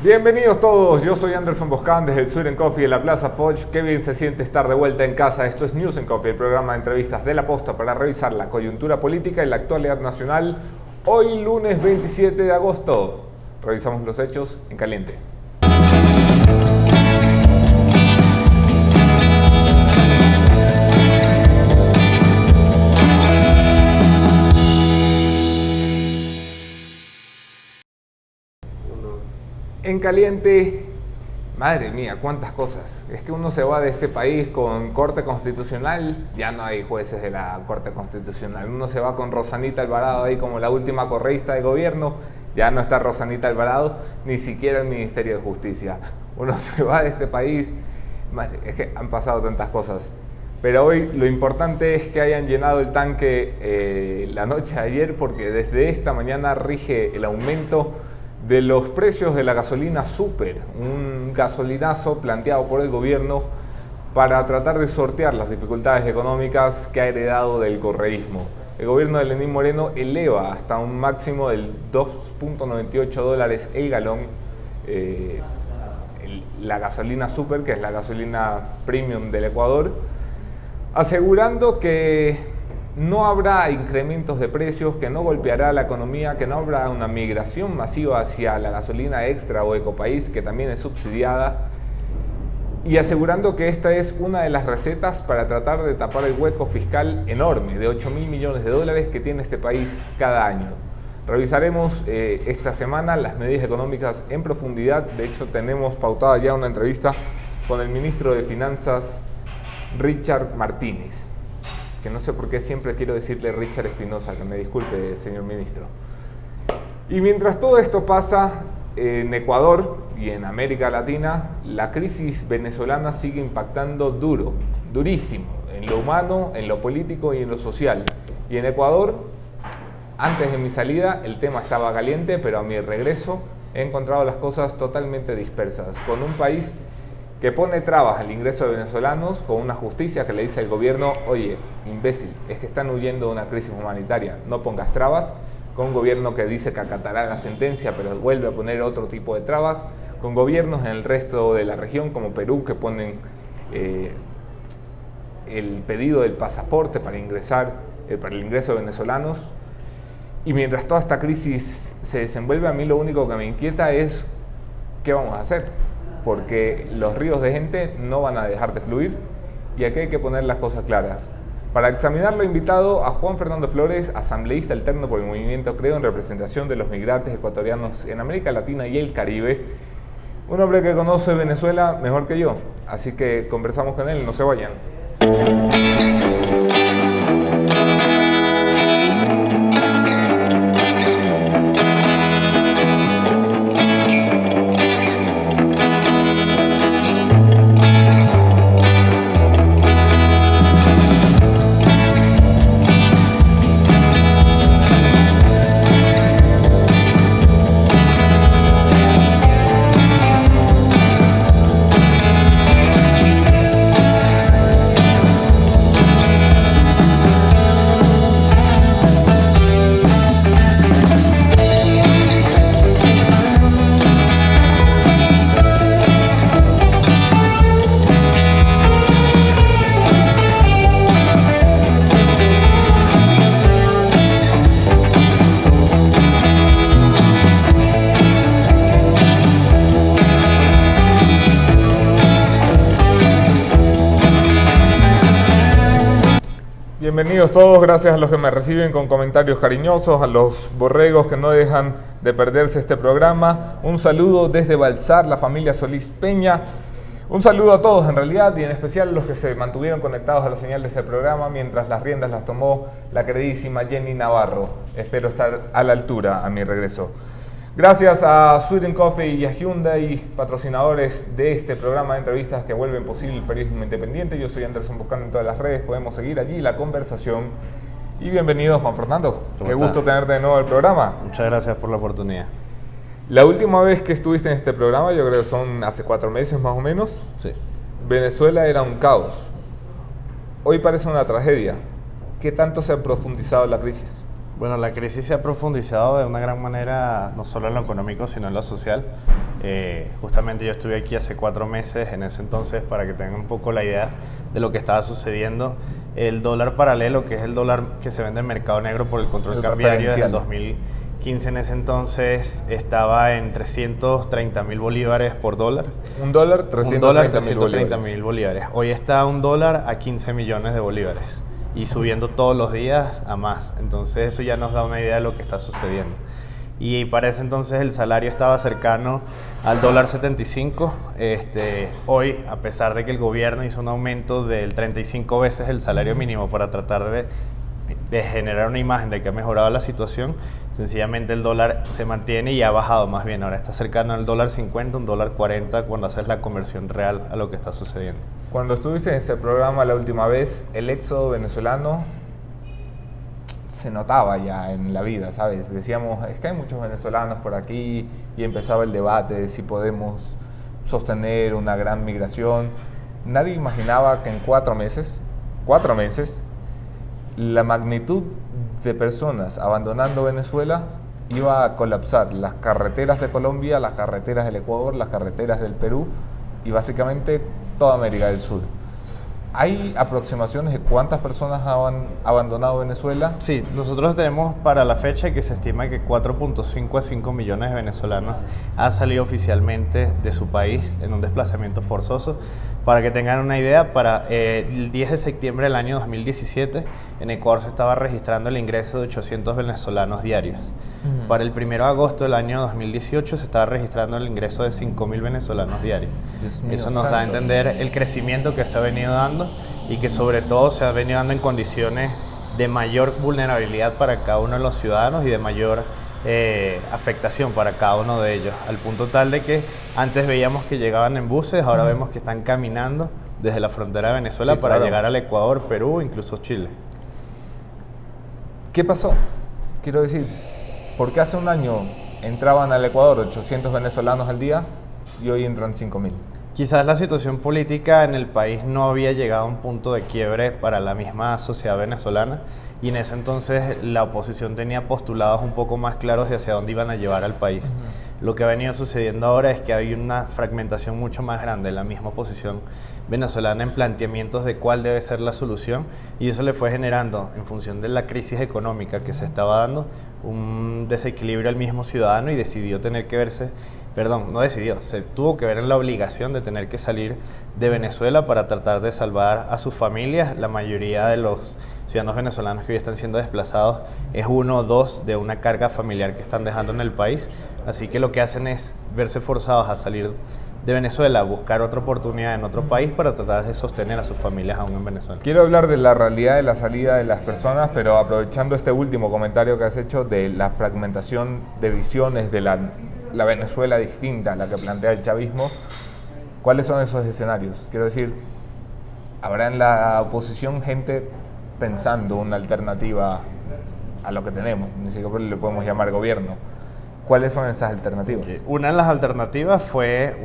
Bienvenidos todos, yo soy Anderson Boscan desde el Sweet & Coffee de la Plaza Foch. Qué bien se siente estar de vuelta en casa. Esto es News & Coffee, el programa de entrevistas de La Posta para revisar la coyuntura política y la actualidad nacional. Hoy lunes 27 de agosto, revisamos los hechos en caliente. En caliente, madre mía, cuántas cosas. Es que uno se va de este país con Corte Constitucional, ya no hay jueces de la Corte Constitucional. Uno se va con Rosanita Alvarado ahí como la última correísta de gobierno, ya no está Rosanita Alvarado, ni siquiera el Ministerio de Justicia. Uno se va de este país, madre, es que han pasado tantas cosas. Pero hoy lo importante es que hayan llenado el tanque la noche de ayer, porque desde esta mañana rige el aumento de los precios de la gasolina super, un gasolinazo planteado por el gobierno para tratar de sortear las dificultades económicas que ha heredado del correísmo. El gobierno de Lenín Moreno eleva hasta un máximo del $2.98 el galón la gasolina super, que es la gasolina premium del Ecuador, asegurando que no habrá incrementos de precios, que no golpeará la economía, que no habrá una migración masiva hacia la gasolina extra o ecopaís, que también es subsidiada, y asegurando que esta es una de las recetas para tratar de tapar el hueco fiscal enorme de 8.000 millones de dólares que tiene este país cada año. Revisaremos esta semana las medidas económicas en profundidad. De hecho, tenemos pautada ya una entrevista con el ministro de Finanzas, Richard Martínez, que no sé por qué siempre quiero decirle Richard Espinosa, que me disculpe, señor ministro. Y mientras todo esto pasa, en Ecuador y en América Latina, la crisis venezolana sigue impactando durísimo, en lo humano, en lo político y en lo social. Y en Ecuador, antes de mi salida, el tema estaba caliente, pero a mi regreso he encontrado las cosas totalmente dispersas, con un país que pone trabas al ingreso de venezolanos, con una justicia que le dice al gobierno: oye, imbécil, es que están huyendo de una crisis humanitaria, no pongas trabas, con un gobierno que dice que acatará la sentencia, pero vuelve a poner otro tipo de trabas, con gobiernos en el resto de la región, como Perú, que ponen el pedido del pasaporte para ingresar, para el ingreso de venezolanos. Y mientras toda esta crisis se desenvuelve, a mí lo único que me inquieta es ¿qué vamos a hacer? Porque los ríos de gente no van a dejar de fluir y aquí hay que poner las cosas claras. Para examinarlo he invitado a Juan Fernando Flores, asambleísta alterno por el Movimiento Creo en representación de los migrantes ecuatorianos en América Latina y el Caribe, un hombre que conoce Venezuela mejor que yo, así que conversamos con él, no se vayan. Bienvenidos todos, gracias a los que me reciben con comentarios cariñosos, a los borregos que no dejan de perderse este programa. Un saludo desde Balsar, la familia Solís Peña. Un saludo a todos en realidad, y en especial a los que se mantuvieron conectados a la señal de este programa mientras las riendas las tomó la queridísima Jenny Navarro. Espero estar a la altura a mi regreso. Gracias a Sweet & Coffee y a Hyundai, patrocinadores de este programa de entrevistas que vuelven posible el periodismo independiente. Yo soy Anderson Boscan en todas las redes, podemos seguir allí la conversación. Y bienvenido, Juan Fernando. Qué gusto tenerte de nuevo en el programa. Muchas gracias por la oportunidad. La última vez que estuviste en este programa, yo creo que son hace 4 meses más o menos. Sí. Venezuela era un caos. Hoy parece una tragedia. ¿Qué tanto se ha profundizado la crisis? Bueno, la crisis se ha profundizado de una gran manera, no solo en lo económico, sino en lo social. Justamente yo estuve aquí hace 4 meses, en ese entonces, para que tengan un poco la idea de lo que estaba sucediendo. El dólar paralelo, que es el dólar que se vende en mercado negro por el control cambiario desde el 2015, en ese entonces estaba en 330.000 bolívares por dólar. Un dólar, Un dólar, 330.000 330.000 bolívares. Hoy está un dólar a 15 millones de bolívares y subiendo todos los días a más. Entonces eso ya nos da una idea de lo que está sucediendo. Y para ese entonces el salario estaba cercano al dólar 75. Hoy, a pesar de que el gobierno hizo un aumento del 35 veces el salario mínimo para tratar de generar una imagen de que ha mejorado la situación, sencillamente el dólar se mantiene y ha bajado más bien. Ahora está cercano al dólar 50, un dólar 40 cuando haces la conversión real a lo que está sucediendo. Cuando estuviste en este programa la última vez, el éxodo venezolano se notaba ya en la vida, ¿sabes? Decíamos, es que hay muchos venezolanos por aquí y empezaba el debate de si podemos sostener una gran migración. Nadie imaginaba que en 4 meses, la magnitud de personas abandonando Venezuela iba a colapsar las carreteras de Colombia, las carreteras del Ecuador, las carreteras del Perú y básicamente toda América del Sur. ¿Hay aproximaciones de cuántas personas han abandonado Venezuela? Sí, nosotros tenemos para la fecha que se estima que 4.5 a 5 millones de venezolanos han salido oficialmente de su país en un desplazamiento forzoso. Para que tengan una idea, para el 10 de septiembre del año 2017, en Ecuador se estaba registrando el ingreso de 800 venezolanos diarios. Para el 1 de agosto del año 2018 se estaba registrando el ingreso de 5.000 venezolanos diarios. Eso nos da a entender el crecimiento que se ha venido dando y que sobre todo se ha venido dando en condiciones de mayor vulnerabilidad para cada uno de los ciudadanos y de mayor afectación para cada uno de ellos, al punto tal de que antes veíamos que llegaban en buses, ahora vemos que están caminando desde la frontera de Venezuela para llegar al Ecuador, Perú, incluso Chile. ¿Qué pasó? Quiero decir, ¿por qué hace un año entraban al Ecuador 800 venezolanos al día y hoy entran 5.000? Quizás la situación política en el país no había llegado a un punto de quiebre para la misma sociedad venezolana y en ese entonces la oposición tenía postulados un poco más claros de hacia dónde iban a llevar al país. Lo que ha venido sucediendo ahora es que hay una fragmentación mucho más grande de la misma oposición venezolana en planteamientos de cuál debe ser la solución y eso le fue generando, en función de la crisis económica que se estaba dando, un desequilibrio al mismo ciudadano y decidió tener que verse, se tuvo que ver en la obligación de tener que salir de Venezuela para tratar de salvar a sus familias. La mayoría de los ciudadanos venezolanos que hoy están siendo desplazados es 1 o 2 de una carga familiar que están dejando en el país, así que lo que hacen es verse forzados a salir de Venezuela, buscar otra oportunidad en otro país para tratar de sostener a sus familias aún en Venezuela. Quiero hablar de la realidad de la salida de las personas, pero aprovechando este último comentario que has hecho de la fragmentación de visiones de la Venezuela distinta a la que plantea el chavismo, ¿cuáles son esos escenarios? Quiero decir, ¿habrá en la oposición gente pensando una alternativa a lo que tenemos? Ni siquiera le podemos llamar gobierno. ¿Cuáles son esas alternativas? Una de las alternativas fue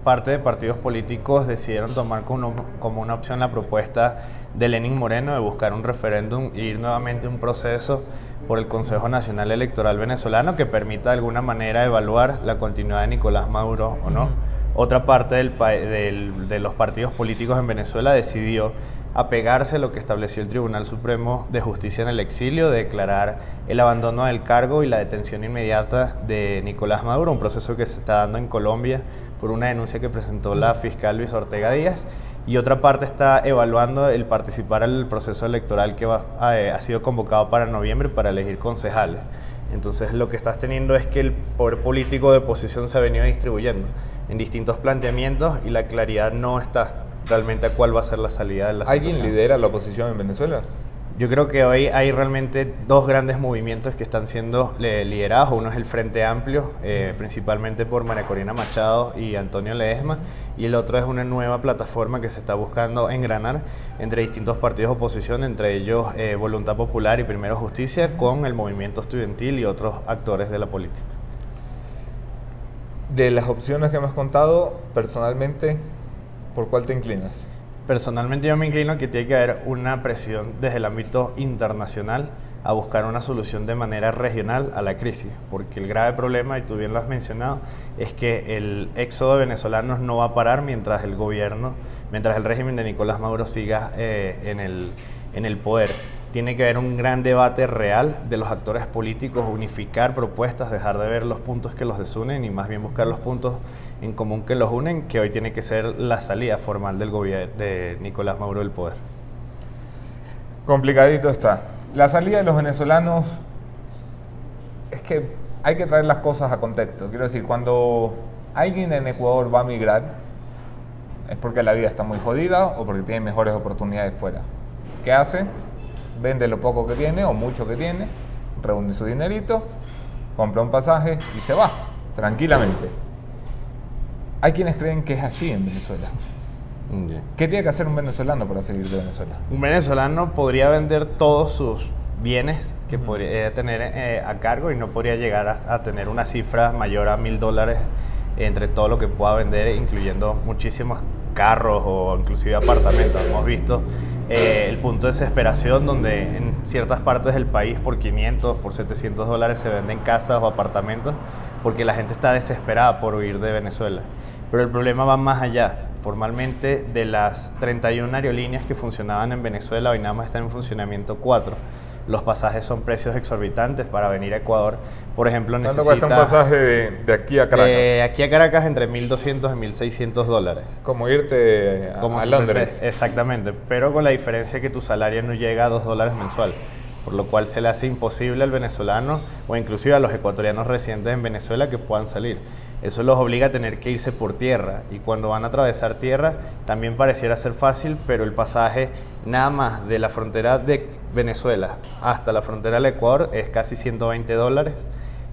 parte de partidos políticos decidieron tomar como una opción la propuesta de Lenín Moreno de buscar un referéndum e ir nuevamente a un proceso por el Consejo Nacional Electoral venezolano que permita de alguna manera evaluar la continuidad de Nicolás Maduro o no. Otra parte de los partidos políticos en Venezuela decidió apegarse a lo que estableció el Tribunal Supremo de Justicia en el exilio, de declarar el abandono del cargo y la detención inmediata de Nicolás Maduro, un proceso que se está dando en Colombia por una denuncia que presentó la fiscal Luis Ortega Díaz, y otra parte está evaluando el participar en el proceso electoral que ha sido convocado para noviembre para elegir concejales. Entonces lo que estás teniendo es que el poder político de oposición se ha venido distribuyendo en distintos planteamientos y la claridad no está realmente a cuál va a ser la salida de la situación. ¿Alguien lidera la oposición en Venezuela? Yo creo que hoy hay realmente 2 grandes movimientos que están siendo liderados. Uno es el Frente Amplio, principalmente por María Corina Machado y Antonio Ledesma, y el otro es una nueva plataforma que se está buscando engranar entre distintos partidos de oposición, entre ellos Voluntad Popular y Primero Justicia, con el movimiento estudiantil y otros actores de la política. De las opciones que me has contado, personalmente, ¿por cuál te inclinas? Personalmente yo me inclino que tiene que haber una presión desde el ámbito internacional a buscar una solución de manera regional a la crisis, porque el grave problema, y tú bien lo has mencionado, es que el éxodo de venezolanos no va a parar mientras el régimen de Nicolás Maduro siga en el poder. Tiene que haber un gran debate real de los actores políticos, unificar propuestas, dejar de ver los puntos que los desunen y más bien buscar los puntos en común que los unen, que hoy tiene que ser la salida formal del gobierno de Nicolás Maduro del poder. Complicadito está. La salida de los venezolanos, es que hay que traer las cosas a contexto. Quiero decir, cuando alguien en Ecuador va a migrar, es porque la vida está muy jodida o porque tiene mejores oportunidades fuera. ¿Qué hace? Vende lo poco que tiene o mucho que tiene, reúne su dinerito, compra un pasaje y se va, tranquilamente. Hay quienes creen que es así en Venezuela. ¿Qué tiene que hacer un venezolano para salir de Venezuela? Un venezolano podría vender todos sus bienes que podría tener a cargo y no podría llegar a tener una cifra mayor a $1.000 entre todo lo que pueda vender, incluyendo muchísimos carros o inclusive apartamentos. Hemos visto el punto de desesperación donde en ciertas partes del país por $500, por $700 se venden casas o apartamentos porque la gente está desesperada por huir de Venezuela. Pero el problema va más allá. Formalmente, de las 31 aerolíneas que funcionaban en Venezuela, hoy nada más están en funcionamiento 4. Los pasajes son precios exorbitantes para venir a Ecuador. Por ejemplo, ¿cuánto cuesta un pasaje de aquí a Caracas? De aquí a Caracas entre $1.200 y $1.600. Como irte a Londres. Exactamente, pero con la diferencia que tu salario no llega a $2 mensual, por lo cual se le hace imposible al venezolano o inclusive a los ecuatorianos residentes en Venezuela que puedan salir. Eso los obliga a tener que irse por tierra y cuando van a atravesar tierra también pareciera ser fácil, pero el pasaje nada más de la frontera de Venezuela hasta la frontera del Ecuador es casi $120.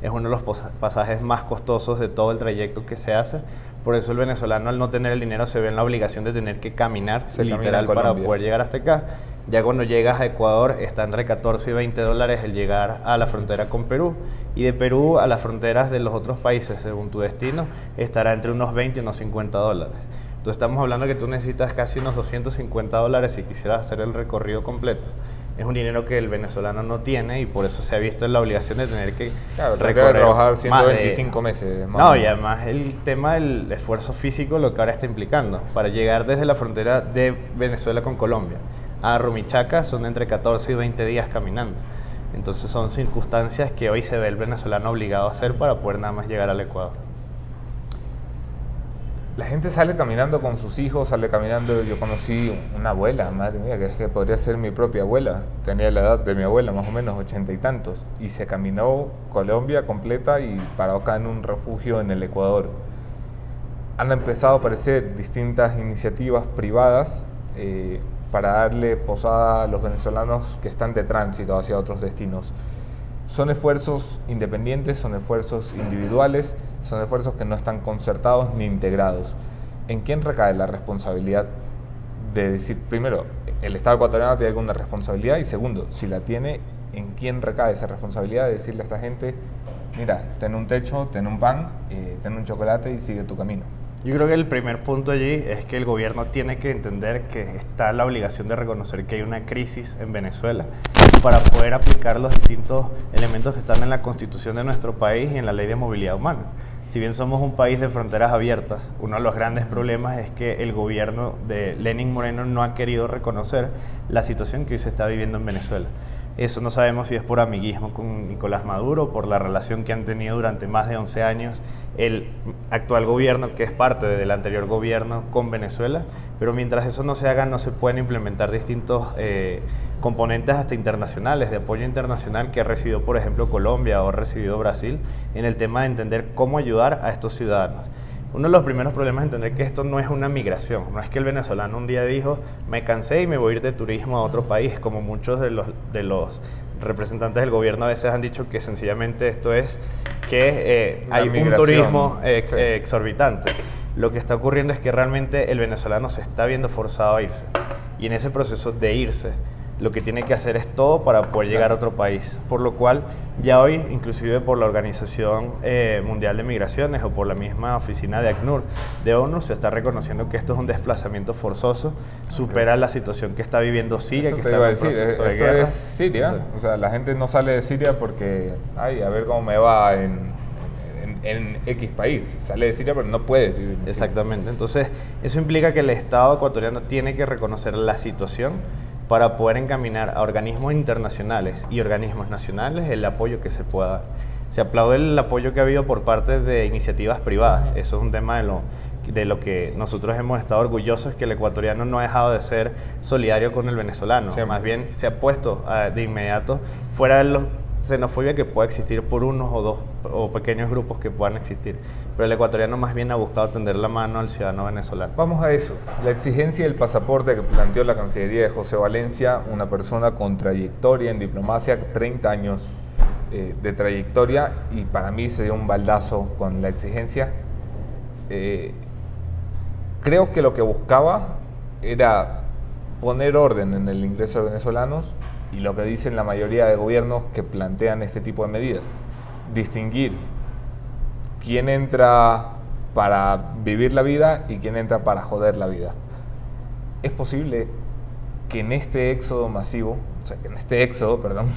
Es uno de los pasajes más costosos de todo el trayecto que se hace. Por eso el venezolano, al no tener el dinero, se ve en la obligación de tener que caminar literal para poder llegar hasta acá. Ya cuando llegas a Ecuador está entre $14 y $20 el llegar a la frontera con Perú, y de Perú a las fronteras de los otros países según tu destino estará entre unos $20 y unos $50. Entonces estamos hablando que tú necesitas casi unos $250 si quisieras hacer el recorrido completo. Es un dinero que el venezolano no tiene y por eso se ha visto en la obligación de tener que recorrer, trabajar 125 meses. No, y además el tema del esfuerzo físico, lo que ahora está implicando, para llegar desde la frontera de Venezuela con Colombia a Rumichaca son entre 14 y 20 días caminando. Entonces son circunstancias que hoy se ve el venezolano obligado a hacer para poder nada más llegar al Ecuador. La gente sale caminando con sus hijos, sale caminando. Yo conocí una abuela, madre mía, que es que podría ser mi propia abuela. Tenía la edad de mi abuela, más o menos 80 y tantos. Y se caminó Colombia completa y paró acá en un refugio en el Ecuador. Han empezado a aparecer distintas iniciativas privadas para darle posada a los venezolanos que están de tránsito hacia otros destinos. Son esfuerzos independientes, son esfuerzos individuales, son esfuerzos que no están concertados ni integrados. ¿En quién recae la responsabilidad de decir, primero, el Estado ecuatoriano tiene alguna responsabilidad? Y segundo, si la tiene, ¿en quién recae esa responsabilidad de decirle a esta gente, mira, ten un techo, ten un pan, ten un chocolate y sigue tu camino? Yo creo que el primer punto allí es que el gobierno tiene que entender que está la obligación de reconocer que hay una crisis en Venezuela para poder aplicar los distintos elementos que están en la Constitución de nuestro país y en la Ley de Movilidad Humana. Si bien somos un país de fronteras abiertas, uno de los grandes problemas es que el gobierno de Lenín Moreno no ha querido reconocer la situación que hoy se está viviendo en Venezuela. Eso no sabemos si es por amiguismo con Nicolás Maduro, por la relación que han tenido durante más de 11 años el actual gobierno, que es parte del anterior gobierno, con Venezuela, pero mientras eso no se haga, no se pueden implementar distintos componentes hasta internacionales, de apoyo internacional que ha recibido, por ejemplo, Colombia o ha recibido Brasil, en el tema de entender cómo ayudar a estos ciudadanos. Uno de los primeros problemas es entender que esto no es una migración, no es que el venezolano un día dijo, me cansé y me voy a ir de turismo a otro país, como muchos de los representantes del gobierno a veces han dicho que sencillamente esto es que hay un turismo exorbitante. Lo que está ocurriendo es que realmente el venezolano se está viendo forzado a irse, y en ese proceso de irse, lo que tiene que hacer es todo para poder llegar a otro país, por lo cual Ya hoy, inclusive por la Organización Mundial de Migraciones o por la misma oficina de ACNUR de ONU, se está reconociendo que esto es un desplazamiento forzoso, supera la situación que está viviendo Siria, Eso que te está iba a en un decir, proceso de esto guerra. es Siria, o sea, la gente no sale de Siria porque, ay, a ver cómo me va en X país, sale de Siria pero no puede vivir en Siria. Exactamente, entonces eso implica que el Estado ecuatoriano tiene que reconocer la situación para poder encaminar a organismos internacionales y organismos nacionales el apoyo que se pueda dar. Se aplaude el apoyo que ha habido por parte de iniciativas privadas, eso es un tema de lo que nosotros hemos estado orgullosos, que el ecuatoriano no ha dejado de ser solidario con el venezolano, Siempre. más bien se ha puesto de inmediato fuera de la xenofobia que pueda existir por unos o dos o pequeños grupos que puedan existir, pero el ecuatoriano más bien ha buscado tender la mano al ciudadano venezolano. Vamos a eso, la exigencia del pasaporte que planteó la Cancillería de José Valencia, una persona con trayectoria en diplomacia, 30 años de trayectoria, y para mí se dio un baldazo con la exigencia. Creo que lo que buscaba era poner orden en el ingreso de venezolanos, y lo que dicen la mayoría de gobiernos que plantean este tipo de medidas, distinguir quién entra para vivir la vida y quién entra para joder la vida. Es posible que en este éxodo masivo, o sea, que en este éxodo, perdón,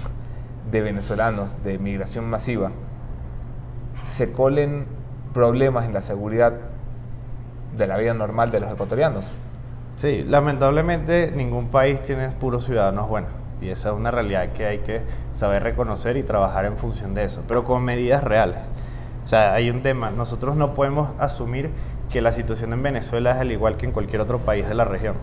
de venezolanos, de migración masiva, se colen problemas en la seguridad de la vida normal de los ecuatorianos. Sí, lamentablemente ningún país tiene puros ciudadanos buenos, y esa es una realidad que hay que saber reconocer y trabajar en función de eso, pero con medidas reales. O sea, hay un tema, nosotros no podemos asumir que la situación en Venezuela es al igual que en cualquier otro país de la región.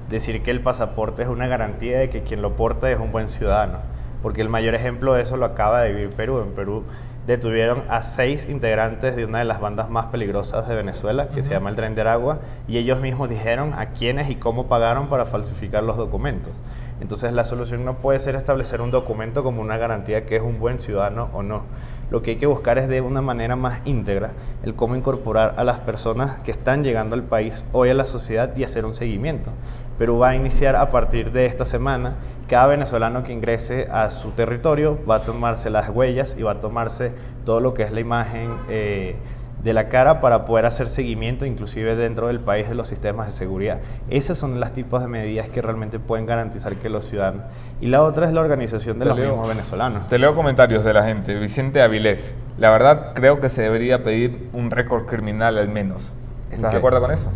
Decir que el pasaporte es una garantía de que quien lo porta es un buen ciudadano, porque el mayor ejemplo de eso lo acaba de vivir Perú. En Perú detuvieron a 6 integrantes de una de las bandas más peligrosas de Venezuela, que se llama el Tren de Aragua, y ellos mismos dijeron a quiénes y cómo pagaron para falsificar los documentos. Entonces la solución no puede ser establecer un documento como una garantía que es un buen ciudadano o no. Lo que hay que buscar es de una manera más íntegra el cómo incorporar a las personas que están llegando al país hoy a la sociedad y hacer un seguimiento. Perú va a iniciar a partir de esta semana, cada venezolano que ingrese a su territorio va a tomarse las huellas y va a tomarse todo lo que es la imagen de la cara para poder hacer seguimiento inclusive dentro del país de los sistemas de seguridad. Esas son las tipos de medidas que realmente pueden garantizar que los ciudadanos... Y la otra es la organización de los mismos venezolanos. Te leo comentarios de la gente. Vicente Avilés: la verdad creo que se debería pedir un récord criminal al menos. ¿Estás de acuerdo con eso?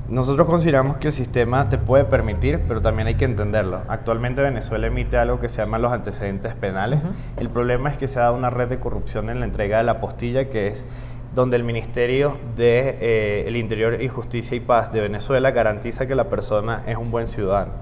Nosotros consideramos que el sistema te puede permitir, pero también hay que entenderlo. Actualmente Venezuela emite algo que se llama los antecedentes penales. El problema es que se ha dado una red de corrupción en la entrega de la apostilla, que es donde el Ministerio de el Interior y Justicia y Paz de Venezuela garantiza que la persona es un buen ciudadano.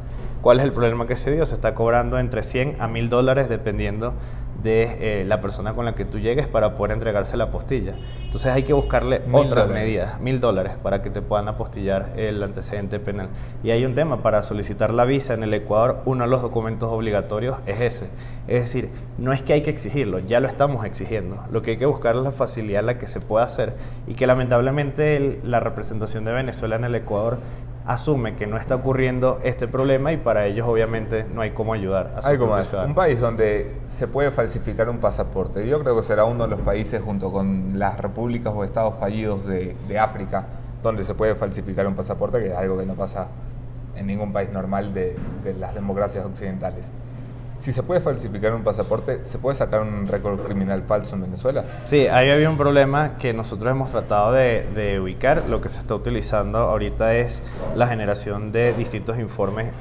¿Cuál es el problema que se dio? Se está cobrando entre 100 a 1000 dólares dependiendo de la persona con la que tú llegues para poder entregarse la apostilla. Entonces hay que buscarle otras medidas, 1000 dólares, para que te puedan apostillar el antecedente penal. Y hay un tema, para solicitar la visa en el Ecuador, uno de los documentos obligatorios es ese. Es decir, no es que hay que exigirlo, ya lo estamos exigiendo. Lo que hay que buscar es la facilidad en la que se pueda hacer, y que lamentablemente la representación de Venezuela en el Ecuador asume que no está ocurriendo este problema, y para ellos obviamente no hay cómo ayudar a su Algo más, ciudadano. un país donde se puede falsificar un pasaporte, yo creo que será uno de los países, junto con las repúblicas o estados fallidos de África, donde se puede falsificar un pasaporte, que es algo que no pasa en ningún país normal de las democracias occidentales. Si se puede falsificar un pasaporte, ¿se puede sacar un récord criminal falso en Venezuela? Sí, ahí había un problema que nosotros hemos tratado de ubicar. Lo que se está utilizando ahorita es la generación de distintos informes,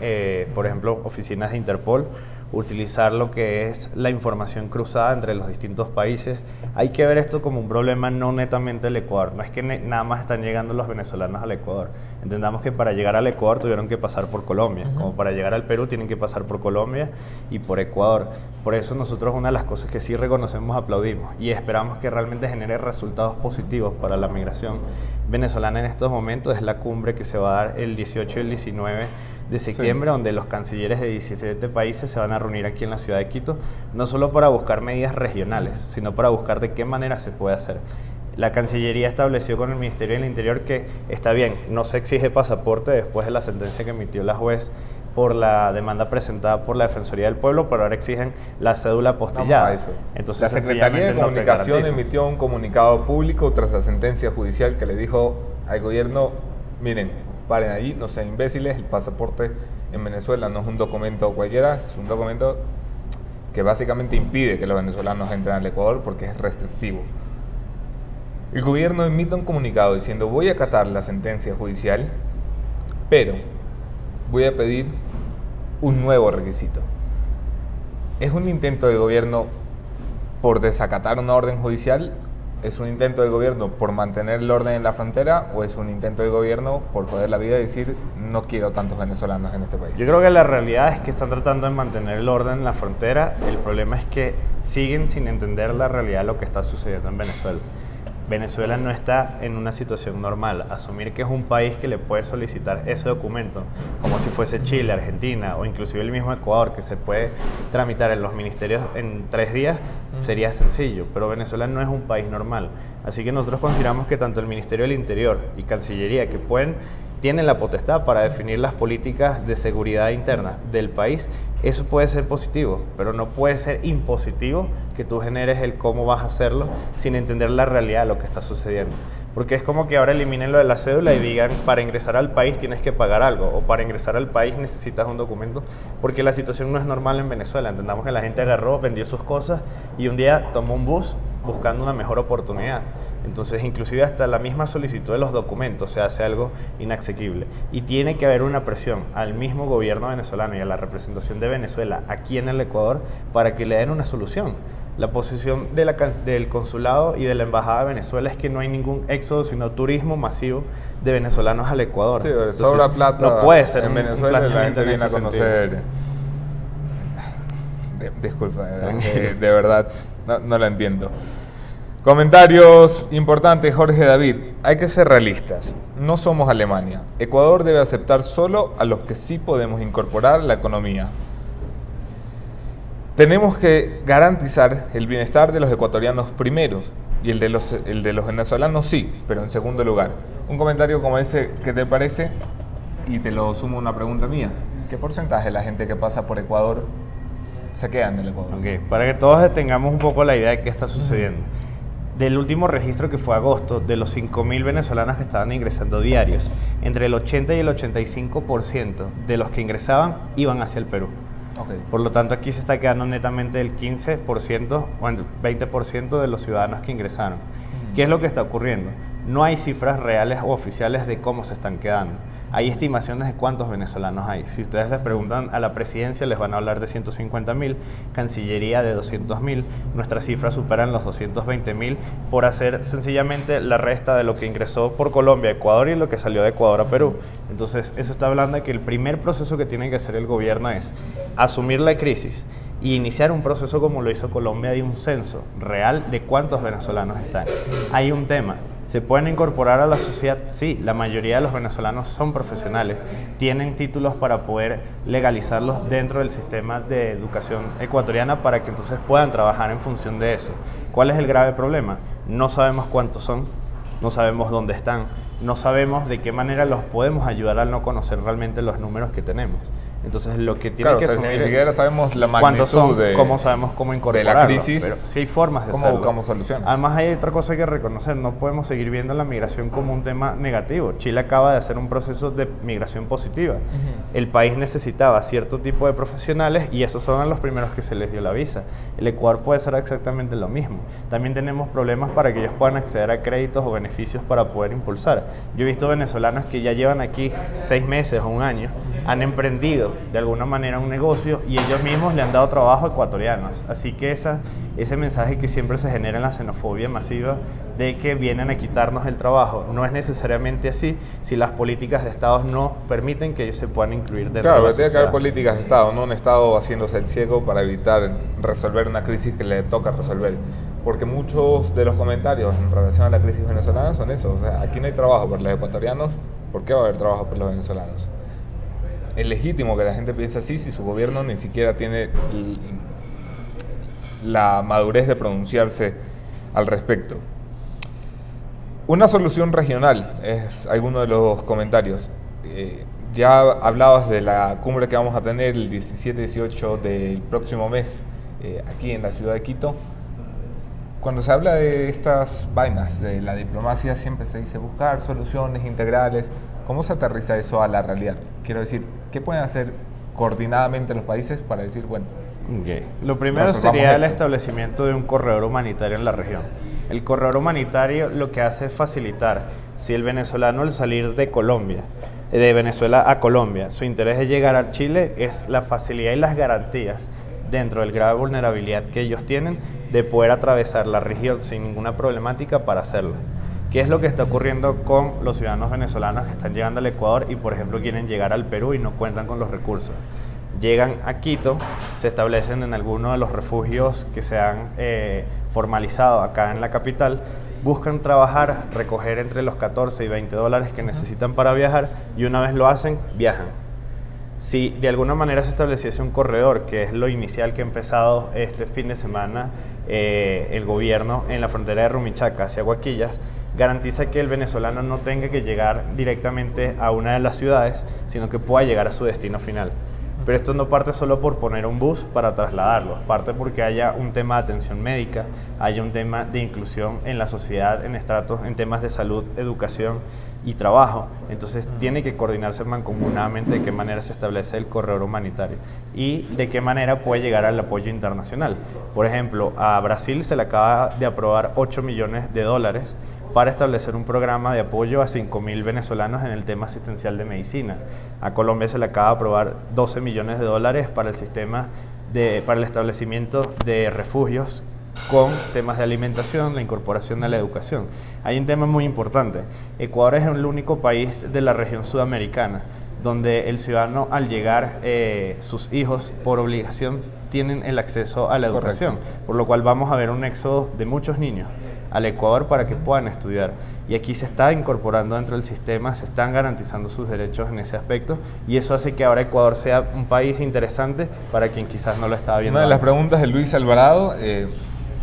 por ejemplo, oficinas de Interpol, utilizar lo que es la información cruzada entre los distintos países. Hay que ver esto como un problema no netamente del Ecuador, no es que nada más están llegando los venezolanos al Ecuador. Entendamos que para llegar al Ecuador tuvieron que pasar por Colombia, como para llegar al Perú tienen que pasar por Colombia y por Ecuador. Por eso nosotros una de las cosas que sí reconocemos, aplaudimos y esperamos que realmente genere resultados positivos para la migración venezolana en estos momentos es la cumbre que se va a dar el 18 y el 19 de septiembre, sí, donde los cancilleres de 17 países se van a reunir aquí en la ciudad de Quito, no solo para buscar medidas regionales, sino para buscar de qué manera se puede hacer. La Cancillería estableció con el Ministerio del Interior que está bien, no se exige pasaporte después de la sentencia que emitió la juez por la demanda presentada por la Defensoría del Pueblo, pero ahora exigen la cédula apostillada. Entonces, la Secretaría de Comunicación emitió un comunicado público tras la sentencia judicial que le dijo al gobierno: miren, paren ahí, no sean imbéciles, el pasaporte en Venezuela no es un documento cualquiera, es un documento que básicamente impide que los venezolanos entren al Ecuador porque es restrictivo. El gobierno emite un comunicado diciendo: voy a acatar la sentencia judicial, pero voy a pedir un nuevo requisito. ¿Es un intento del gobierno por desacatar una orden judicial? ¿Es un intento del gobierno por mantener el orden en la frontera? ¿O es un intento del gobierno por joder la vida y decir: no quiero tantos venezolanos en este país? Yo creo que la realidad es que están tratando de mantener el orden en la frontera. El problema es que siguen sin entender la realidad de lo que está sucediendo en Venezuela. Venezuela no está en una situación normal. Asumir que es un país que le puede solicitar ese documento, como si fuese Chile, Argentina o inclusive el mismo Ecuador, que se puede tramitar en los ministerios en 3 días, sería sencillo, pero Venezuela no es un país normal. Así que nosotros consideramos que tanto el Ministerio del Interior y Cancillería, que tienen la potestad para definir las políticas de seguridad interna del país, eso puede ser positivo, pero no puede ser impositivo que tú generes el cómo vas a hacerlo sin entender la realidad de lo que está sucediendo. Porque es como que ahora eliminen lo de la cédula y digan: para ingresar al país tienes que pagar algo, o para ingresar al país necesitas un documento, porque la situación no es normal en Venezuela. Entendamos que la gente agarró, vendió sus cosas y un día tomó un bus buscando una mejor oportunidad. Entonces, inclusive hasta la misma solicitud de los documentos se hace algo inasequible. Y tiene que haber una presión al mismo gobierno venezolano y a la representación de Venezuela aquí en el Ecuador para que le den una solución. La posición del consulado y de la embajada de Venezuela es que no hay ningún éxodo, sino turismo masivo de venezolanos al Ecuador. Sí, sobra plata no puede ser en Venezuela, la gente viene a conocer. Disculpa, de verdad, no lo entiendo. Comentarios importantes, Jorge David. Hay que ser realistas. No somos Alemania. Ecuador debe aceptar solo a los que sí podemos incorporar a la economía. Tenemos que garantizar el bienestar de los ecuatorianos primeros y el de los venezolanos sí, pero en segundo lugar. Un comentario como ese, ¿qué te parece? Y te lo sumo una pregunta mía. ¿Qué porcentaje de la gente que pasa por Ecuador se queda en el Ecuador? Okay, para que todos tengamos un poco la idea de qué está sucediendo. Del último registro, que fue agosto, de los 5.000 venezolanos que estaban ingresando diarios, entre el 80 y el 85% de los que ingresaban iban hacia el Perú. Okay. Por lo tanto, aquí se está quedando netamente el 15% o el 20% de los ciudadanos que ingresaron. ¿Qué es lo que está ocurriendo? No hay cifras reales o oficiales de cómo se están quedando. Hay estimaciones de cuántos venezolanos hay. Si ustedes les preguntan a la presidencia, les van a hablar de 150.000, Cancillería de 200.000, nuestras cifras superan los 220.000 por hacer sencillamente la resta de lo que ingresó por Colombia, Ecuador y lo que salió de Ecuador a Perú. Entonces, eso está hablando de que el primer proceso que tiene que hacer el gobierno es asumir la crisis y iniciar un proceso como lo hizo Colombia de un censo real de cuántos venezolanos están. Hay un tema. ¿Se pueden incorporar a la sociedad? Sí, la mayoría de los venezolanos son profesionales, tienen títulos para poder legalizarlos dentro del sistema de educación ecuatoriana para que entonces puedan trabajar en función de eso. ¿Cuál es el grave problema? No sabemos cuántos son, no sabemos dónde están, no sabemos de qué manera los podemos ayudar al no conocer realmente los números que tenemos. Entonces, lo que tiene que asumir, ni siquiera sabemos la magnitud cuántos son, cómo sabemos cómo incorporarlo, de la crisis, pero sí hay formas de cómo hacerlo. Buscamos soluciones. Además, hay otra cosa que reconocer, no podemos seguir viendo la migración como un tema negativo. Chile acaba de hacer un proceso de migración positiva. El país necesitaba cierto tipo de profesionales y esos son los primeros que se les dio la visa. El Ecuador puede ser exactamente lo mismo. También tenemos problemas para que ellos puedan acceder a créditos o beneficios para poder impulsar. Yo he visto venezolanos que ya llevan aquí 6 meses o 1 año, han emprendido de alguna manera un negocio y ellos mismos le han dado trabajo a ecuatorianos. Así que ese mensaje que siempre se genera en la xenofobia masiva de que vienen a quitarnos el trabajo, no es necesariamente así si las políticas de Estado no permiten que ellos se puedan incluir dentro de la sociedad. Tiene que haber políticas de Estado, no un Estado haciéndose el ciego para evitar resolver una crisis que le toca resolver. Porque muchos de los comentarios en relación a la crisis venezolana son eso. O sea, aquí no hay trabajo para los ecuatorianos, ¿por qué va a haber trabajo para los venezolanos? Es legítimo que la gente piense así si su gobierno ni siquiera tiene la madurez de pronunciarse al respecto. Una solución regional es alguno de los comentarios. Ya hablabas de la cumbre que vamos a tener el 17-18 del próximo mes aquí en la ciudad de Quito. Cuando se habla de estas vainas, de la diplomacia, siempre se dice buscar soluciones integrales. ¿Cómo se aterriza eso a la realidad? Quiero decir, ¿qué pueden hacer coordinadamente los países para decir, bueno, Okay. Lo primero resolvamos sería el esto? establecimiento de un corredor humanitario en la región. El corredor humanitario lo que hace es facilitar, si el venezolano al salir de Colombia, de Venezuela a Colombia, su interés es llegar a Chile, es la facilidad y las garantías dentro del grado de vulnerabilidad que ellos tienen de poder atravesar la región sin ninguna problemática para hacerlo. ¿Qué es lo que está ocurriendo con los ciudadanos venezolanos que están llegando al Ecuador y, por ejemplo, quieren llegar al Perú y no cuentan con los recursos? Llegan a Quito, se establecen en alguno de los refugios que se han formalizado acá en la capital, buscan trabajar, recoger entre los 14 y 20 dólares que necesitan para viajar y una vez lo hacen, viajan. Si de alguna manera se estableciese un corredor, que es lo inicial que ha empezado este fin de semana el gobierno en la frontera de Rumichaca hacia Guaquillas, garantiza que el venezolano no tenga que llegar directamente a una de las ciudades, sino que pueda llegar a su destino final. Pero esto no parte solo por poner un bus para trasladarlos, parte porque haya un tema de atención médica, haya un tema de inclusión en la sociedad, en estratos, en temas de salud, educación y trabajo. Entonces tiene que coordinarse mancomunadamente de qué manera se establece el corredor humanitario y de qué manera puede llegar al apoyo internacional. Por ejemplo, a Brasil se le acaba de aprobar 8 millones de dólares para establecer un programa de apoyo a 5.000 venezolanos en el tema asistencial de medicina. A Colombia se le acaba de aprobar 12 millones de dólares para el sistema para el establecimiento de refugios con temas de alimentación, la incorporación a la educación. Hay un tema muy importante. Ecuador es el único país de la región sudamericana donde el ciudadano al llegar, sus hijos por obligación tienen el acceso a la educación, por lo cual vamos a ver un éxodo de muchos niños al Ecuador para que puedan estudiar. Y aquí se está incorporando dentro del sistema, se están garantizando sus derechos en ese aspecto y eso hace que ahora Ecuador sea un país interesante para quien quizás no lo estaba viendo. Una de las antes. preguntas de Luis Alvarado,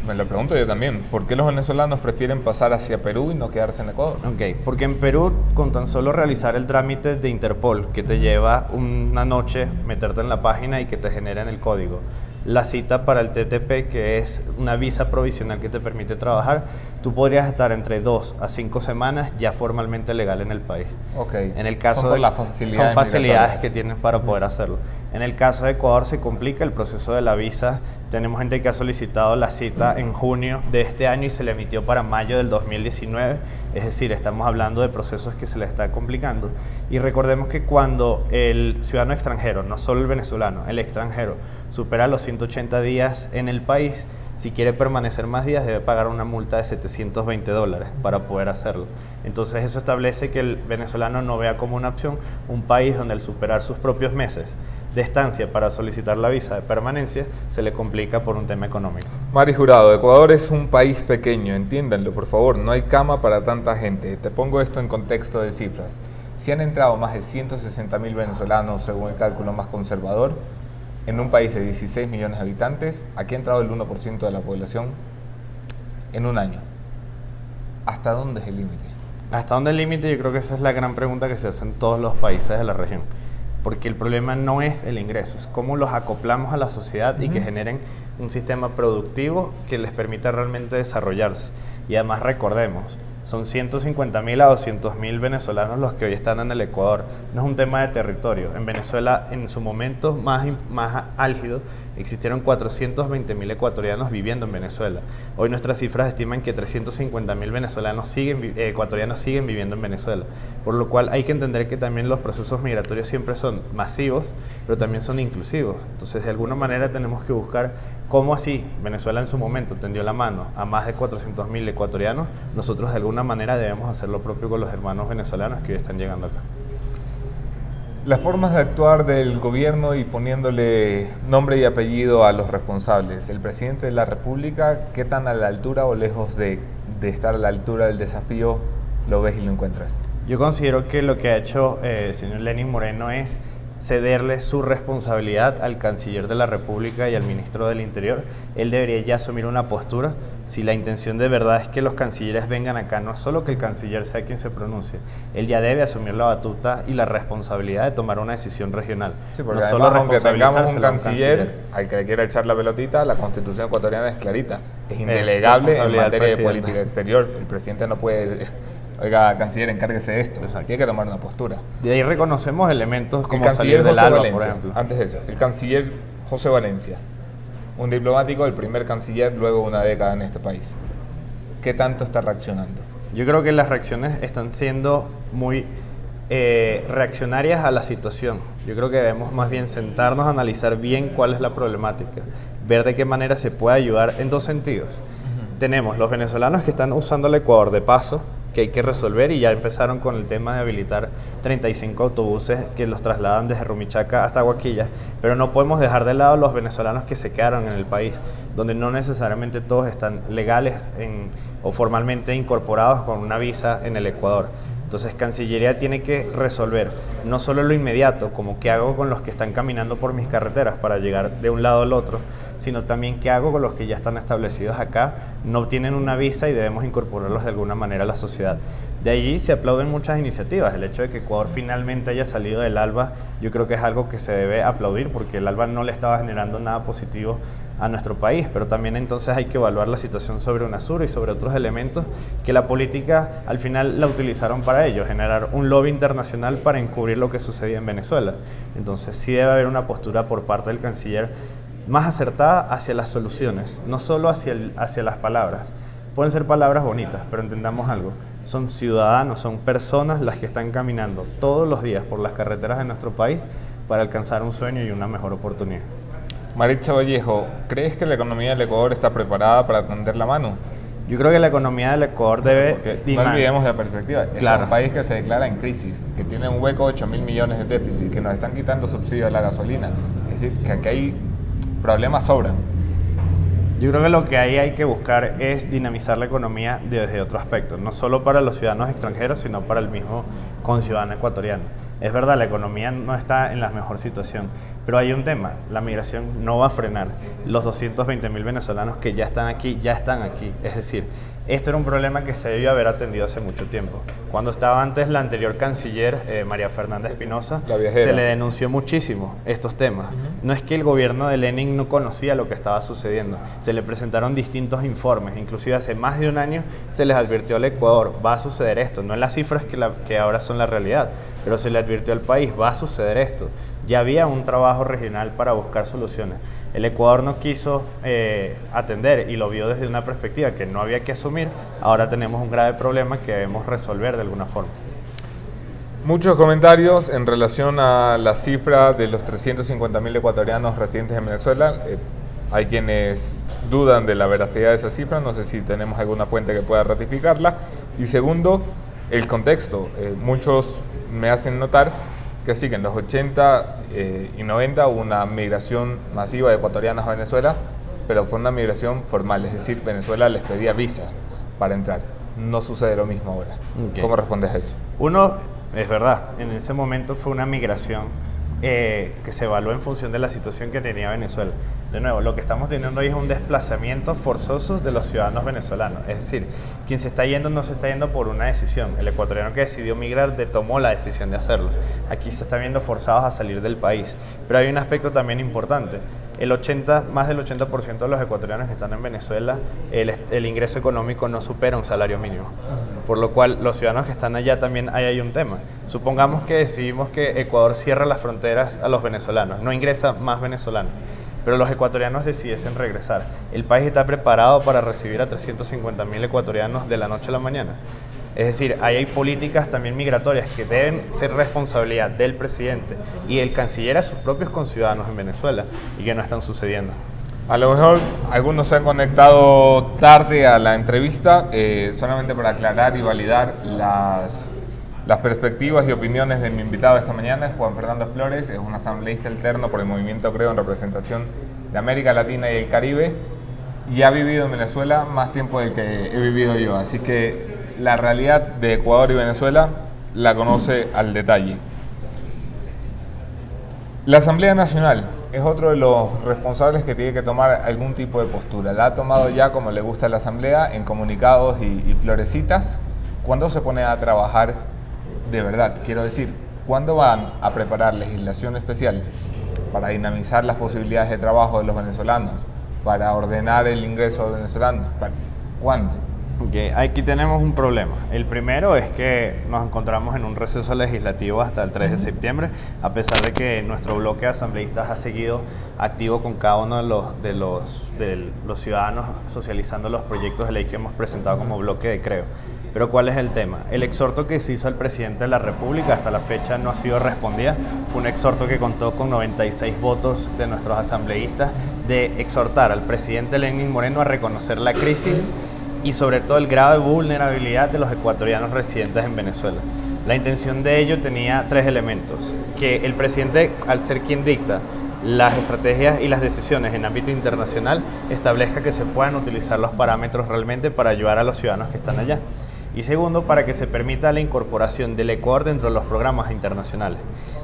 me lo pregunto yo también, ¿por qué los venezolanos prefieren pasar hacia Perú y no quedarse en Ecuador? Ok, porque en Perú con tan solo realizar el trámite de Interpol, que te lleva una noche meterte en la página y que te generen el código, la cita para el TTP, que es una visa provisional que te permite trabajar, tú podrías estar entre 2 a 5 semanas ya formalmente legal en el país. Okay. En el caso son son facilidades que tienes para poder hacerlo. En el caso de Ecuador se complica el proceso de la visa. Tenemos gente que ha solicitado la cita en junio de este año y se le emitió para mayo del 2019. Es decir, estamos hablando de procesos que se le está complicando. Y recordemos que cuando el ciudadano extranjero, no solo el venezolano, el extranjero, supera los 180 días en el país, si quiere permanecer más días debe pagar una multa de 720 dólares para poder hacerlo. Entonces eso establece que el venezolano no vea como una opción un país donde al superar sus propios meses de estancia para solicitar la visa de permanencia se le complica por un tema económico. Mari Jurado, Ecuador es un país pequeño, entiéndanlo por favor, no hay cama para tanta gente. Te pongo esto en contexto de cifras. Si han entrado más de 160.000 venezolanos según el cálculo más conservador, en un país de 16 millones de habitantes, aquí ha entrado el 1% de la población en un año. ¿Hasta dónde es el límite? ¿Hasta dónde es el límite? Yo creo que esa es la gran pregunta que se hacen todos los países de la región. Porque el problema no es el ingreso, es cómo los acoplamos a la sociedad y que generen un sistema productivo que les permita realmente desarrollarse. Y además recordemos, son 150.000 a 200.000 venezolanos los que hoy están en el Ecuador. No es un tema de territorio. En Venezuela, en su momento más álgido, existieron 420.000 ecuatorianos viviendo en Venezuela. Hoy nuestras cifras estiman que 350.000 ecuatorianos siguen viviendo en Venezuela. Por lo cual hay que entender que también los procesos migratorios siempre son masivos, pero también son inclusivos. Entonces, de alguna manera tenemos que buscar cómo así Venezuela en su momento tendió la mano a más de 400.000 ecuatorianos. Nosotros de alguna manera debemos hacer lo propio con los hermanos venezolanos que hoy están llegando acá. Las formas de actuar del gobierno y poniéndole nombre y apellido a los responsables. El presidente de la República, ¿qué tan a la altura o lejos de estar a la altura del desafío lo ves y lo encuentras? Yo considero que lo que ha hecho el señor Lenín Moreno es cederle su responsabilidad al canciller de la República y al ministro del Interior. Él debería ya asumir una postura. Si la intención de verdad es que los cancilleres vengan acá, no es solo que el canciller sea quien se pronuncie, él ya debe asumir la batuta y la responsabilidad de tomar una decisión regional. Sí, porque no además, solo aunque tengamos un canciller canciller al que le quiera echar la pelotita, la Constitución ecuatoriana es clarita, es indelegable en materia de política exterior. El presidente no puede... Oiga, canciller, encárguese de esto. Exacto. Tiene que tomar una postura. De ahí reconocemos elementos como el canciller salir del José ALBA, Valencia, por ejemplo. antes de eso, el canciller José Valencia, un diplomático, el primer canciller luego de una década en este país. ¿Qué tanto está reaccionando? Yo creo que las reacciones están siendo muy reaccionarias a la situación. Yo creo que debemos más bien sentarnos a analizar bien cuál es la problemática, ver de qué manera se puede ayudar en dos sentidos. Tenemos los venezolanos que están usando el Ecuador de paso, que hay que resolver, y ya empezaron con el tema de habilitar 35 autobuses que los trasladan desde Rumichaca hasta Guaquilla, pero no podemos dejar de lado los venezolanos que se quedaron en el país, donde no necesariamente todos están legales o formalmente incorporados con una visa en el Ecuador. Entonces Cancillería tiene que resolver no solo lo inmediato, como qué hago con los que están caminando por mis carreteras para llegar de un lado al otro, sino también qué hago con los que ya están establecidos acá, no tienen una visa y debemos incorporarlos de alguna manera a la sociedad. De allí se aplauden muchas iniciativas. El hecho de que Ecuador finalmente haya salido del ALBA, yo creo que es algo que se debe aplaudir, porque el ALBA no le estaba generando nada positivo a nuestro país, pero también entonces hay que evaluar la situación sobre UNASUR y sobre otros elementos que la política al final la utilizaron para ello, generar un lobby internacional para encubrir lo que sucedía en Venezuela. Entonces sí debe haber una postura por parte del canciller más acertada hacia las soluciones, no solo hacia las palabras. Pueden ser palabras bonitas, pero entendamos algo, son ciudadanos, son personas las que están caminando todos los días por las carreteras de nuestro país para alcanzar un sueño y una mejor oportunidad. Maritza Vallejo, ¿crees que la economía del Ecuador está preparada para tender la mano? Yo creo que la economía del Ecuador debe... Porque no olvidemos la perspectiva. Claro. Es un país que se declara en crisis, que tiene un hueco de 8.000 millones de déficit, que nos están quitando subsidios a la gasolina. Es decir, que aquí hay problemas sobran. Yo creo que lo que hay que buscar es dinamizar la economía desde otro aspecto, no solo para los ciudadanos extranjeros, sino para el mismo conciudadano ecuatoriano. Es verdad, la economía no está en la mejor situación, pero hay un tema, la migración no va a frenar. Los 220.000 venezolanos que ya están aquí. Es decir, esto era un problema que se debió haber atendido hace mucho tiempo. Cuando estaba antes la anterior canciller, María Fernanda Espinosa, se le denunció muchísimo estos temas. No es que el gobierno de Lenin no conocía lo que estaba sucediendo, se le presentaron distintos informes, inclusive hace más de un año se les advirtió al Ecuador, va a suceder esto, no en las cifras que ahora son la realidad, pero se le advirtió al país, va a suceder esto. Ya había un trabajo regional para buscar soluciones. El Ecuador no quiso atender y lo vio desde una perspectiva que no había que asumir. Ahora tenemos un grave problema que debemos resolver de alguna forma. Muchos comentarios en relación a la cifra de los 350.000 ecuatorianos residentes en Venezuela. Hay quienes dudan de la veracidad de esa cifra, no sé si tenemos alguna fuente que pueda ratificarla. Y segundo, el contexto. Muchos me hacen notar que sí, que en los 80 y 90 hubo una migración masiva de ecuatorianos a Venezuela, pero fue una migración formal, es decir, Venezuela les pedía visas para entrar. No sucede lo mismo ahora. Okay. ¿Cómo respondes a eso? Uno, es verdad, en ese momento fue una migración que se evaluó en función de la situación que tenía Venezuela. De nuevo, lo que estamos teniendo hoy es un desplazamiento forzoso de los ciudadanos venezolanos. Es decir, quien se está yendo no se está yendo por una decisión. El ecuatoriano que decidió migrar tomó la decisión de hacerlo. Aquí se está viendo forzados a salir del país. Pero hay un aspecto también importante. Más del 80% de los ecuatorianos que están en Venezuela, el ingreso económico no supera un salario mínimo. Por lo cual, los ciudadanos que están allá también hay un tema. Supongamos que decidimos que Ecuador cierra las fronteras a los venezolanos, no ingresa más venezolanos, pero los ecuatorianos decidiesen regresar. ¿El país está preparado para recibir a 350.000 ecuatorianos de la noche a la mañana? Es decir, ahí hay políticas también migratorias que deben ser responsabilidad del presidente y del canciller a sus propios conciudadanos en Venezuela y que no están sucediendo. A lo mejor algunos se han conectado tarde a la entrevista, solamente para aclarar y validar las perspectivas y opiniones de mi invitado esta mañana. Es Juan Fernando Flores, es un asambleísta alterno por el Movimiento Creo en representación de América Latina y el Caribe, y ha vivido en Venezuela más tiempo del que he vivido yo, así que la realidad de Ecuador y Venezuela la conoce al detalle. La Asamblea Nacional es otro de los responsables que tiene que tomar algún tipo de postura. La ha tomado ya como le gusta a la Asamblea, en comunicados y florecitas. ¿Cuándo se pone a trabajar de verdad? Quiero decir, ¿cuándo van a preparar legislación especial para dinamizar las posibilidades de trabajo de los venezolanos, para ordenar el ingreso de venezolanos? ¿Cuándo? Okay, aquí tenemos un problema. El primero es que nos encontramos en un receso legislativo hasta el 3 de septiembre, a pesar de que nuestro bloque de asambleístas ha seguido activo con cada uno de los ciudadanos socializando los proyectos de ley que hemos presentado como bloque de Creo. Pero ¿cuál es el tema? El exhorto que se hizo al presidente de la República hasta la fecha no ha sido respondida. Fue un exhorto que contó con 96 votos de nuestros asambleístas de exhortar al presidente Lenín Moreno a reconocer la crisis y sobre todo el grado de vulnerabilidad de los ecuatorianos residentes en Venezuela. La intención de ello tenía tres elementos: que el presidente, al ser quien dicta las estrategias y las decisiones en ámbito internacional, establezca que se puedan utilizar los parámetros realmente para ayudar a los ciudadanos que están allá. Y segundo, para que se permita la incorporación del Ecuador dentro de los programas internacionales.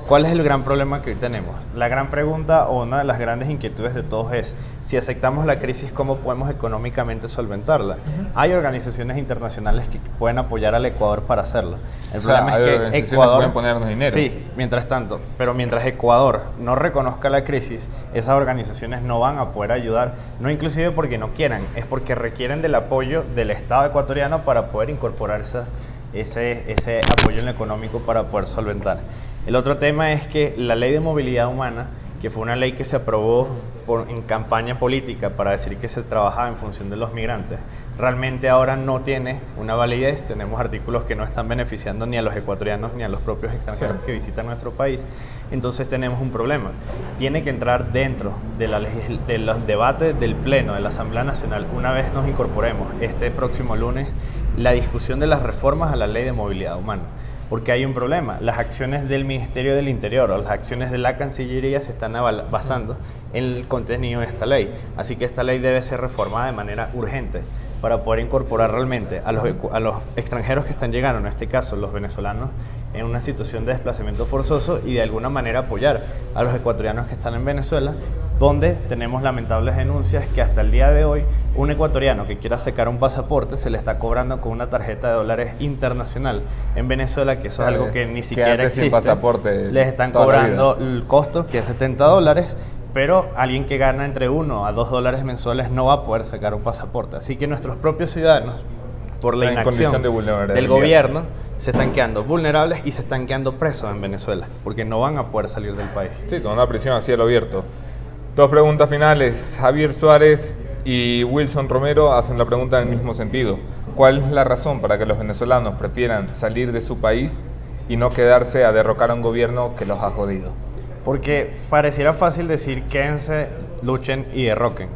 ¿Cuál es el gran problema que hoy tenemos? La gran pregunta o una de las grandes inquietudes de todos es, si aceptamos la crisis, ¿cómo podemos económicamente solventarla? Hay organizaciones internacionales que pueden apoyar al Ecuador para hacerlo. El problema es que Ecuador pueden ponernos dinero. Sí, mientras tanto, pero mientras Ecuador no reconozca la crisis, esas organizaciones no van a poder ayudar, no inclusive porque no quieran, es porque requieren del apoyo del Estado ecuatoriano para poder incorporar ese apoyo en lo económico para poder solventar. El otro tema es que la ley de movilidad humana, que fue una ley que se aprobó en campaña política para decir que se trabajaba en función de los migrantes, realmente ahora no tiene una validez. Tenemos artículos que no están beneficiando ni a los ecuatorianos ni a los propios extranjeros que visitan nuestro país. Entonces tenemos un problema. Tiene que entrar dentro de los debates del Pleno de la Asamblea Nacional, una vez nos incorporemos este próximo lunes, la discusión de las reformas a la ley de movilidad humana. Porque hay un problema: las acciones del Ministerio del Interior o las acciones de la Cancillería se están basando en el contenido de esta ley. Así que esta ley debe ser reformada de manera urgente para poder incorporar realmente a los extranjeros que están llegando, en este caso los venezolanos, en una situación de desplazamiento forzoso, y de alguna manera apoyar a los ecuatorianos que están en Venezuela, donde tenemos lamentables denuncias que hasta el día de hoy un ecuatoriano que quiera sacar un pasaporte se le está cobrando con una tarjeta de dólares internacional en Venezuela, que eso es algo que ni siquiera existe. Sin pasaporte, les están cobrando el costo, que es $70, pero alguien que gana entre $1 a $2 mensuales no va a poder sacar un pasaporte. Así que nuestros propios ciudadanos, por la inacción del gobierno, se están quedando vulnerables y se están quedando presos en Venezuela, porque no van a poder salir del país. Sí, con una prisión a cielo abierto. Dos preguntas finales. Javier Suárez y Wilson Romero hacen la pregunta en el mismo sentido. ¿Cuál es la razón para que los venezolanos prefieran salir de su país y no quedarse a derrocar a un gobierno que los ha jodido? Porque pareciera fácil decir quédense, luchen y derroquen,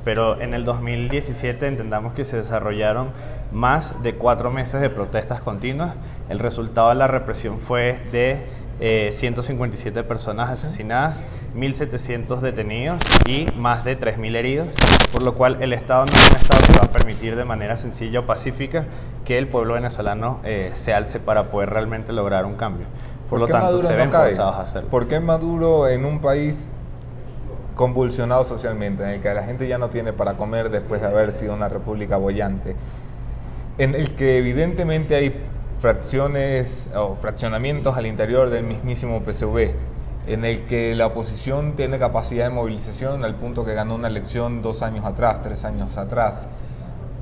pero en el 2017 entendamos que se desarrollaron más de 4 meses de protestas continuas. El resultado de la represión fue de 157 personas asesinadas, 1.700 detenidos y más de 3.000 heridos, por lo cual el Estado no es un Estado que va a permitir de manera sencilla o pacífica que el pueblo venezolano se alce para poder realmente lograr un cambio. Por lo tanto, se ven forzados a hacerlo. ¿Por qué Maduro, en un país convulsionado socialmente, en el que la gente ya no tiene para comer después de haber sido una república boyante, en el que evidentemente hay fracciones o fraccionamientos al interior del mismísimo PSV, en el que la oposición tiene capacidad de movilización al punto que ganó una elección 2 años atrás, 3 años atrás,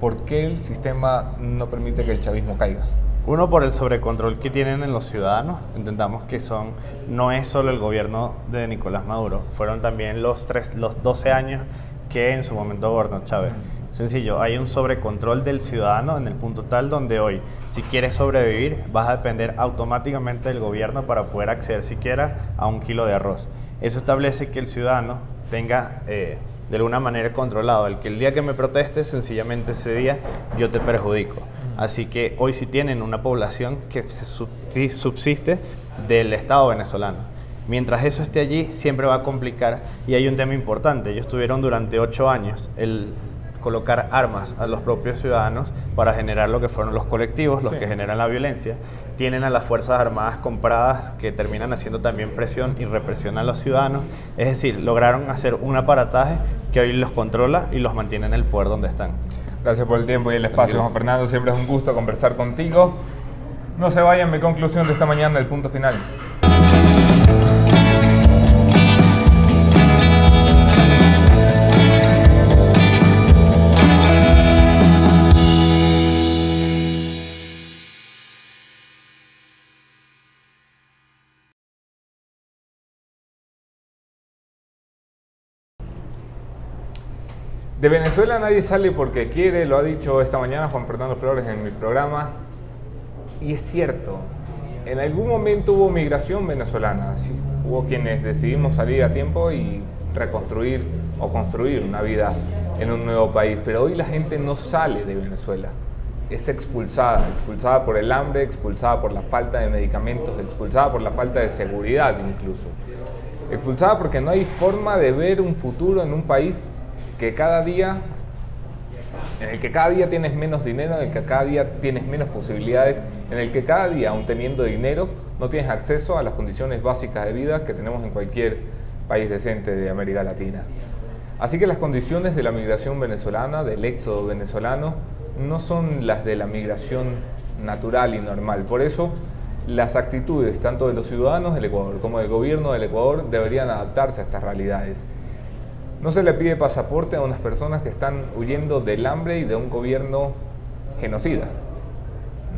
¿por qué el sistema no permite que el chavismo caiga? Uno, por el sobrecontrol que tienen en los ciudadanos. Entendamos que no es solo el gobierno de Nicolás Maduro, fueron también los 12 años que en su momento gobernó Chávez. Sencillo, hay un sobrecontrol del ciudadano en el punto tal donde hoy, si quieres sobrevivir, vas a depender automáticamente del gobierno para poder acceder siquiera a 1 kilo de arroz. Eso establece que el ciudadano tenga de alguna manera controlado el que el día que me protestes, sencillamente ese día yo te perjudico. Así que hoy sí tienen una población que se subsiste del Estado venezolano. Mientras eso esté allí, siempre va a complicar, y hay un tema importante. Ellos tuvieron durante 8 años el colocar armas a los propios ciudadanos para generar lo que fueron los colectivos, los Sí. que generan la violencia. Tienen a las Fuerzas Armadas compradas que terminan haciendo también presión y represión a los ciudadanos. Es decir, lograron hacer un aparataje que hoy los controla y los mantiene en el poder donde están. Gracias por el tiempo y el espacio, Tranquilo. Juan Fernando. Siempre es un gusto conversar contigo. No se vayan, mi conclusión de esta mañana, el punto final. De Venezuela nadie sale porque quiere, lo ha dicho esta mañana Juan Fernando Flores en mi programa. Y es cierto, en algún momento hubo migración venezolana, ¿sí? Hubo quienes decidimos salir a tiempo y reconstruir o construir una vida en un nuevo país, pero hoy la gente no sale de Venezuela, es expulsada por el hambre, expulsada por la falta de medicamentos, expulsada por la falta de seguridad incluso, expulsada porque no hay forma de ver un futuro en un país en el que cada día tienes menos dinero, en el que cada día tienes menos posibilidades, en el que cada día, aun teniendo dinero, no tienes acceso a las condiciones básicas de vida que tenemos en cualquier país decente de América Latina. Así que las condiciones de la migración venezolana, del éxodo venezolano, no son las de la migración natural y normal. Por eso, las actitudes tanto de los ciudadanos del Ecuador como del gobierno del Ecuador deberían adaptarse a estas realidades. No se le pide pasaporte a unas personas que están huyendo del hambre y de un gobierno genocida.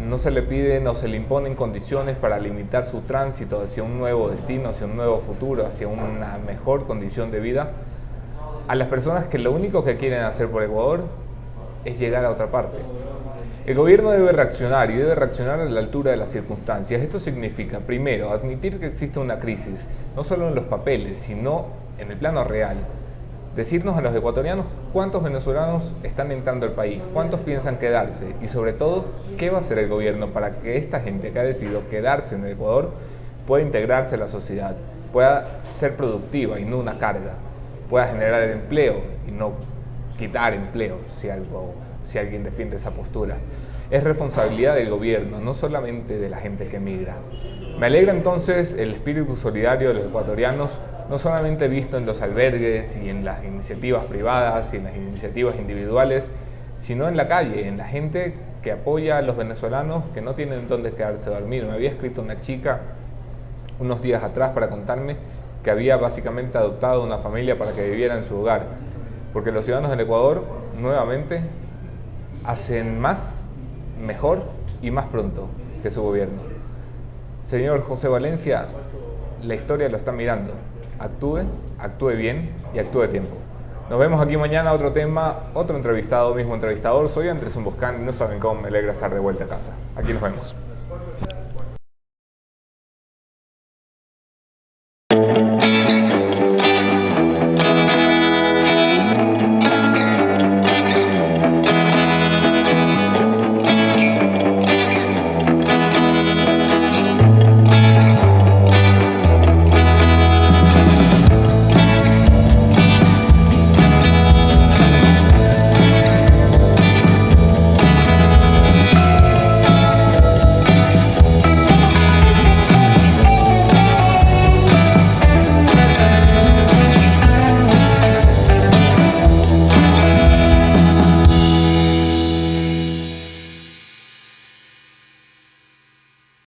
No se le piden o se le imponen condiciones para limitar su tránsito hacia un nuevo destino, hacia un nuevo futuro, hacia una mejor condición de vida a las personas que lo único que quieren hacer por Ecuador es llegar a otra parte. El gobierno debe reaccionar y debe reaccionar a la altura de las circunstancias. Esto significa, primero, admitir que existe una crisis, no solo en los papeles, sino en el plano real. Decirnos a los ecuatorianos cuántos venezolanos están entrando al país, cuántos piensan quedarse y sobre todo, qué va a hacer el gobierno para que esta gente que ha decidido quedarse en el Ecuador pueda integrarse a la sociedad, pueda ser productiva y no una carga, pueda generar empleo y no quitar empleo si alguien defiende esa postura. Es responsabilidad del gobierno, no solamente de la gente que migra. Me alegra entonces el espíritu solidario de los ecuatorianos, no solamente visto en los albergues y en las iniciativas privadas y en las iniciativas individuales, sino en la calle, en la gente que apoya a los venezolanos que no tienen dónde quedarse a dormir. Me había escrito una chica unos días atrás para contarme que había básicamente adoptado una familia para que viviera en su hogar, porque los ciudadanos del Ecuador, nuevamente, hacen más, mejor y más pronto que su gobierno. Señor José Valencia, la historia lo está mirando. Actúe bien y actúe a tiempo. Nos vemos aquí mañana, otro tema, otro entrevistado, mismo entrevistador. Soy Andrés Umboscán y no saben cómo me alegra estar de vuelta a casa. Aquí nos vemos.